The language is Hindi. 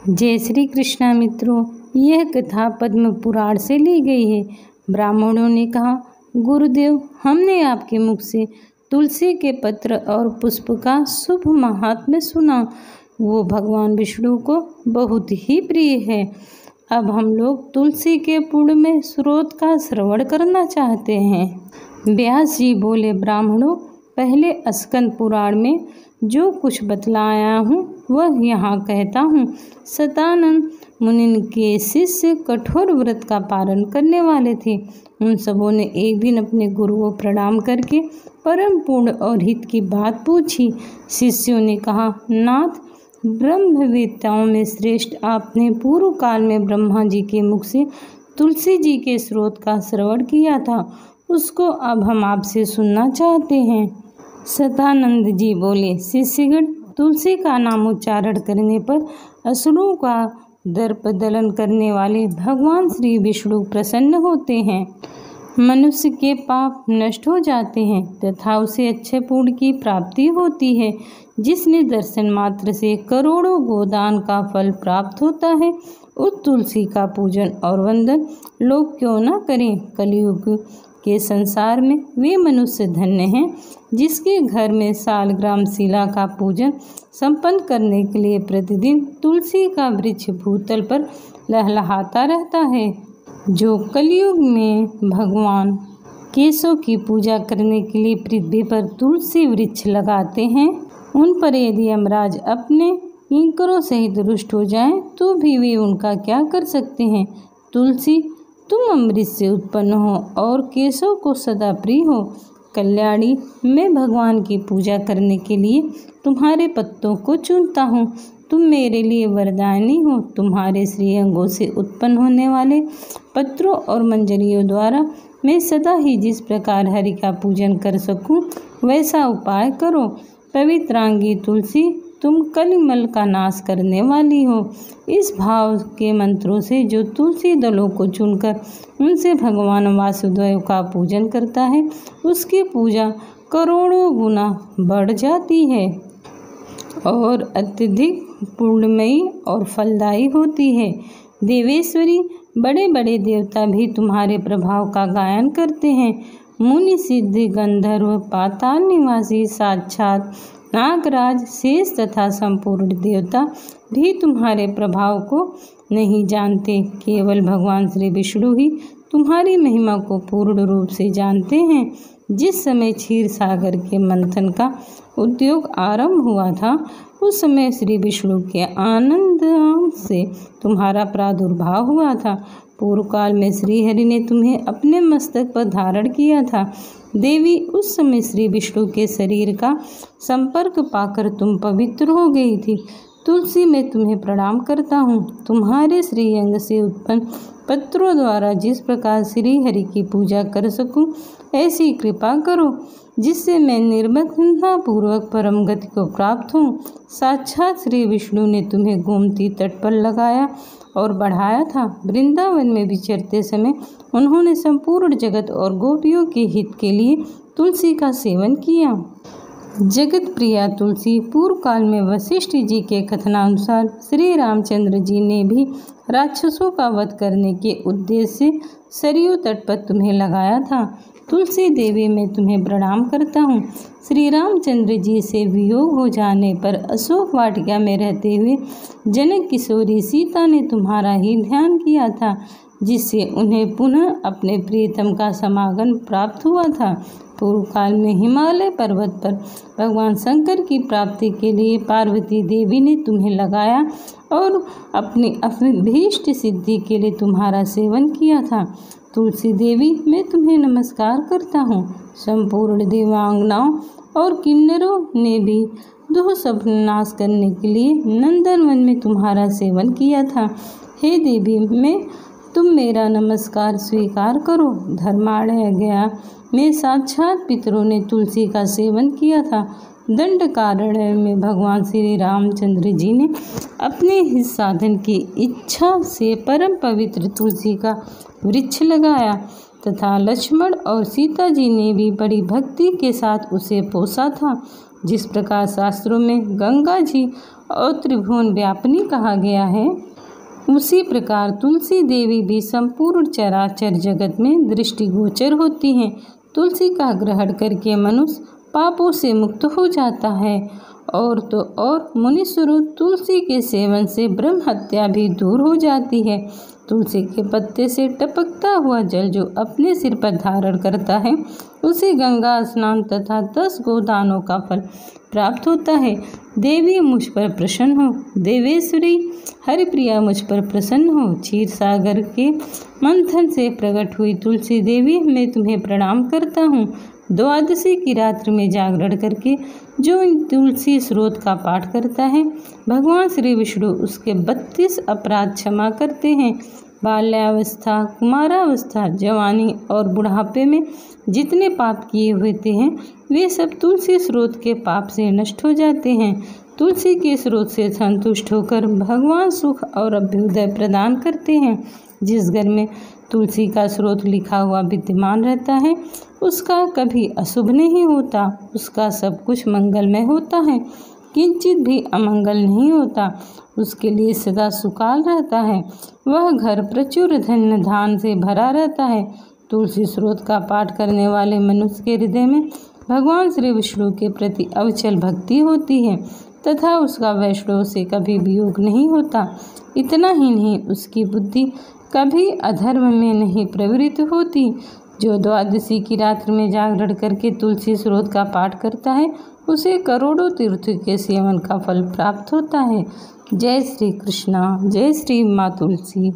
जय श्री कृष्णा मित्रों, यह कथा पद्म पुराण से ली गई है। ब्राह्मणों ने कहा, गुरुदेव, हमने आपके मुख से तुलसी के पत्र और पुष्प का शुभ महात्म्य सुना। वो भगवान विष्णु को बहुत ही प्रिय है। अब हम लोग तुलसी के पुण्य में स्रोत का श्रवण करना चाहते हैं। व्यास जी बोले, ब्राह्मणों, पहले स्कंद पुराण में जो कुछ बतलाया हूँ वह यहाँ कहता हूँ। सतानंद मुनि के शिष्य कठोर व्रत का पालन करने वाले थे। उन सबों ने एक दिन अपने गुरु को प्रणाम करके परम पूर्ण और हित की बात पूछी। शिष्यों ने कहा, नाथ, ब्रह्मवेत्ताओं में श्रेष्ठ आपने पूर्व काल में ब्रह्मा जी के मुख से तुलसी जी के स्रोत का श्रवण किया था, उसको अब हम आपसे सुनना चाहते हैं। सतानंद जी बोले, शिष्यगण, तुलसी का नाम उच्चारण करने पर असुरों का दर्प दलन करने वाले भगवान श्री विष्णु प्रसन्न होते हैं। मनुष्य के पाप नष्ट हो जाते हैं तथा उसे अच्छे पुण्य की प्राप्ति होती है। जिसने दर्शन मात्र से करोड़ों गोदान का फल प्राप्त होता है, उस तुलसी का पूजन और वंदन लोग क्यों न करें। कलयुग के संसार में वे मनुष्य धन्य हैं जिसके घर में सालग्राम शिला का पूजन संपन्न करने के लिए प्रतिदिन तुलसी का वृक्ष भूतल पर लहलहाता रहता है। जो कलयुग में भगवान केशव की पूजा करने के लिए पृथ्वी पर तुलसी वृक्ष लगाते हैं, उन पर यदि यमराज अपने किंकरों सहित रुष्ट हो जाएं तो भी वे उनका क्या कर सकते हैं। तुलसी, तुम अमृत से उत्पन्न हो और केशव को सदा प्रिय हो। कल्याणी, मैं भगवान की पूजा करने के लिए तुम्हारे पत्तों को चुनता हूँ। तुम मेरे लिए वरदानी हो। तुम्हारे श्रीअंगों से उत्पन्न होने वाले पत्रों और मंजरियों द्वारा मैं सदा ही जिस प्रकार हरि का पूजन कर सकूं वैसा उपाय करो। पवित्रांगी तुलसी, तुम कलिमल का नाश करने वाली हो। इस भाव के मंत्रों से जो तुलसी दलों को चुनकर उनसे भगवान वासुदेव का पूजन करता है, उसकी पूजा करोड़ों गुना बढ़ जाती है और अत्यधिक पुण्यमयी और फलदायी होती है। देवेश्वरी, बड़े बड़े देवता भी तुम्हारे प्रभाव का गायन करते हैं। मुनि, सिद्ध, गंधर्व, पाताल निवासी, साक्षात नागराज, शेष तथा संपूर्ण देवता भी तुम्हारे प्रभाव को नहीं जानते। केवल भगवान श्री विष्णु ही तुम्हारी महिमा को पूर्ण रूप से जानते हैं। जिस समय क्षीर सागर के मंथन का उद्योग आरंभ हुआ था, उस समय श्री विष्णु के आनंद से तुम्हारा प्रादुर्भाव हुआ था। पूर्व काल में श्रीहरि ने तुम्हें अपने मस्तक पर धारण किया था। देवी, उस समय श्री विष्णु के शरीर का संपर्क पाकर तुम पवित्र हो गई थी। तुलसी, मैं तुम्हें प्रणाम करता हूँ। तुम्हारे श्रीअंग से उत्पन्न पत्रों द्वारा जिस प्रकार श्री हरि की पूजा कर सकूं, ऐसी कृपा करो जिससे मैं निर्मलता पूर्वक परम गति को प्राप्त हूँ। साक्षात श्री विष्णु ने तुम्हें गोमती तट पर लगाया और बढ़ाया था। वृंदावन में विचरते समय उन्होंने संपूर्ण जगत और गोपियों के हित के लिए तुलसी का सेवन किया। जगत प्रिया तुलसी, पूर्व काल में वशिष्ठ जी के कथनानुसार श्री रामचंद्र जी ने भी राक्षसों का वध करने के उद्देश्य से सरयू तट पर तुम्हें लगाया था। तुलसी देवी, मैं तुम्हें प्रणाम करता हूँ। श्री रामचंद्र जी से वियोग हो जाने पर अशोक वाटिका में रहते हुए जनक किशोरी सीता ने तुम्हारा ही ध्यान किया था, जिससे उन्हें पुनः अपने प्रियतम का समागम प्राप्त हुआ था। पूर्व काल में हिमालय पर्वत पर भगवान शंकर की प्राप्ति के लिए पार्वती देवी ने तुम्हें लगाया और अपनी अभीष्ट सिद्धि के लिए तुम्हारा सेवन किया था। तुलसी देवी, मैं तुम्हें नमस्कार करता हूँ। संपूर्ण देवांगनाओं और किन्नरों ने भी दुख सब नाश करने के लिए नंदनवन में तुम्हारा सेवन किया था। हे देवी, तुम मेरा नमस्कार स्वीकार करो। धर्माढ्य गया में साक्षात पितरों ने तुलसी का सेवन किया था। दंडकारण्य में भगवान श्री रामचंद्र जी ने अपने हित साधन की इच्छा से परम पवित्र तुलसी का वृक्ष लगाया तथा लक्ष्मण और सीता जी ने भी बड़ी भक्ति के साथ उसे पोसा था। जिस प्रकार शास्त्रों में गंगा जी और त्रिभुवन व्यापिनी कहा गया है, उसी प्रकार तुलसी देवी भी संपूर्ण चराचर जगत में दृष्टिगोचर होती हैं। तुलसी का ग्रहण करके मनुष्य पापों से मुक्त हो जाता है। और तो और मुनीश्वरों, तुलसी के सेवन से ब्रह्म हत्या भी दूर हो जाती है। तुलसी के पत्ते से टपकता हुआ जल जो अपने सिर पर धारण करता है, उसे गंगा स्नान तथा 10 गोदानों का फल प्राप्त होता है। देवी मुझ पर प्रसन्न हो, देवेश्वरी हरिप्रिया मुझ पर प्रसन्न हो। क्षीर सागर के मंथन से प्रकट हुई तुलसी देवी, मैं तुम्हें प्रणाम करता हूँ। द्वादशी की रात्रि में जागरण करके जो इन तुलसी स्रोत का पाठ करता है, भगवान श्री विष्णु उसके 32 अपराध क्षमा करते हैं। बाल्यावस्था, कुमारावस्था, जवानी और बुढ़ापे में जितने पाप किए हुए हैं, वे सब तुलसी स्रोत के पाप से नष्ट हो जाते हैं। तुलसी के स्रोत से संतुष्ट होकर भगवान सुख और अभ्युदय प्रदान करते हैं। जिस घर में तुलसी का स्रोत लिखा हुआ विद्यमान रहता है, उसका कभी अशुभ नहीं होता, उसका सब कुछ मंगलमय होता है, किंचित भी अमंगल नहीं होता, उसके लिए सदा सुकाल रहता है। वह घर प्रचुर धन्य धान से भरा रहता है। तुलसी स्रोत का पाठ करने वाले मनुष्य के हृदय में भगवान श्री विष्णु के प्रति अविचल भक्ति होती है तथा उसका वैष्णव से कभी वियोग नहीं होता। इतना ही नहीं, उसकी बुद्धि कभी अधर्म में नहीं प्रवृत्त होती। जो द्वादशी की रात्रि में जागरण करके तुलसी स्रोत का पाठ करता है, उसे करोड़ों तीर्थ के सेवन का फल प्राप्त होता है। जय श्री कृष्णा, जय श्री माँ तुलसी।